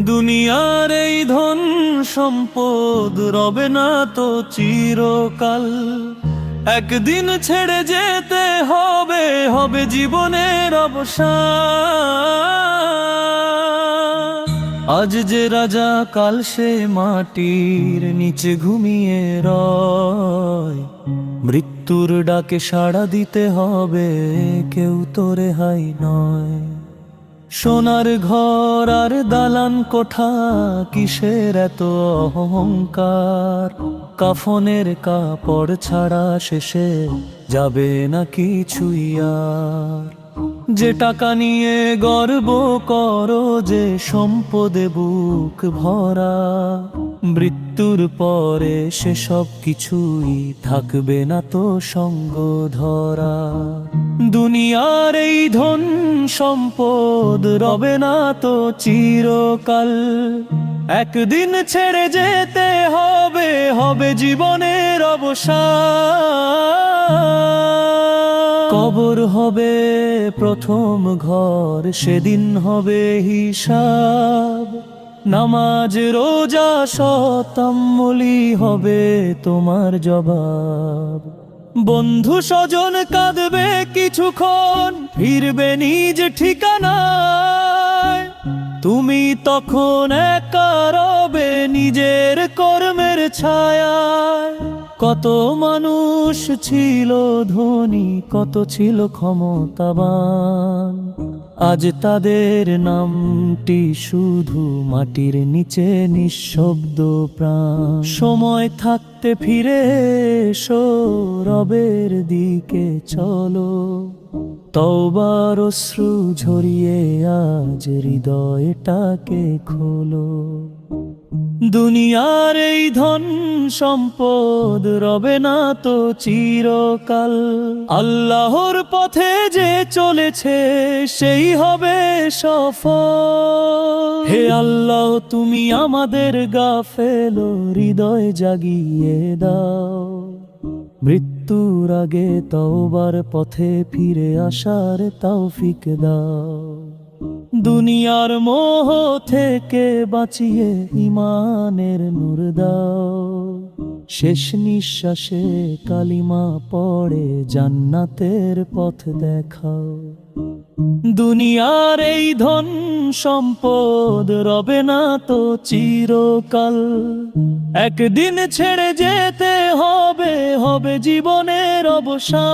দুনিয়ার এই ধন সম্পদ রবে না তো চিরকাল, একদিন ছেড়ে যেতে হবে, হবে জীবনের অবসান। আজ যে রাজা কাল সে মাটির নিচে ঘুমিয়ে রয়, মৃত্যুর ডাকে সাড়া দিতে হবে, কেউ তো রেহাই নয়। সোনার ঘর আর দালান কোঠা, কিসের এত অহংকার? কাফনের কাপড় ছাড়া শেষে যাবে না কিছুই আর। যে টাকা নিয়ে গর্ব করো, যে সম্পদে বুক ভরা, মৃত্যুর পরে সেসব কিছুই থাকবে না তো সঙ্গ ধরা। দুনিয়ার এই ধন সম্পদ রবে না তো চিরকাল, একদিন ছেড়ে যেতে হবে, হবে জীবনের অবসান। কবর হবে প্রথম ঘর, সেদিন হবে হিসাব। নামাজ রোজা সৎ আমলি হবে তোমার জবাব। বন্ধু স্বজন কাঁদবে কিছুক্ষণ, ফিরবে নিজ ঠিকানায়। তুমি তখন একা রবে নিজের কর্মের ছায়ায়। কত মানুষ ছিল ধনী, কত ছিল ক্ষমতাবান, আজ তাদের নামটি শুধু মাটির নিচে নিঃশব্দ প্রাণ। সময় থাকতে ফিরে এসো, রবের দিকে চলো, তওবার অশ্রু ঝরিয়ে আজ হৃদয়টাকে খোলো। দুনিয়ার এই ধন সম্পদ রবে না তো চিরকাল, আল্লাহর পথে যে চলেছে সেই হবে সফল। হে আল্লাহ, তুমি আমাদের গাফেল হৃদয় জাগিয়ে দাও, মৃত্যুর আগে তওবার পথে ফিরে আসার তৌফিক দাও। দুনিয়ার মোহ থেকে বাঁচিয়ে ঈমানের নূর দাও, শেষ নিঃশ্বাসে কালিমা পড়ে জান্নাতের পথ দেখাও। দুনিয়ার এই ধন সম্পদ রবে না তো চিরকাল, একদিন ছেড়ে যেতে হবে, হবে জীবনের অবসান।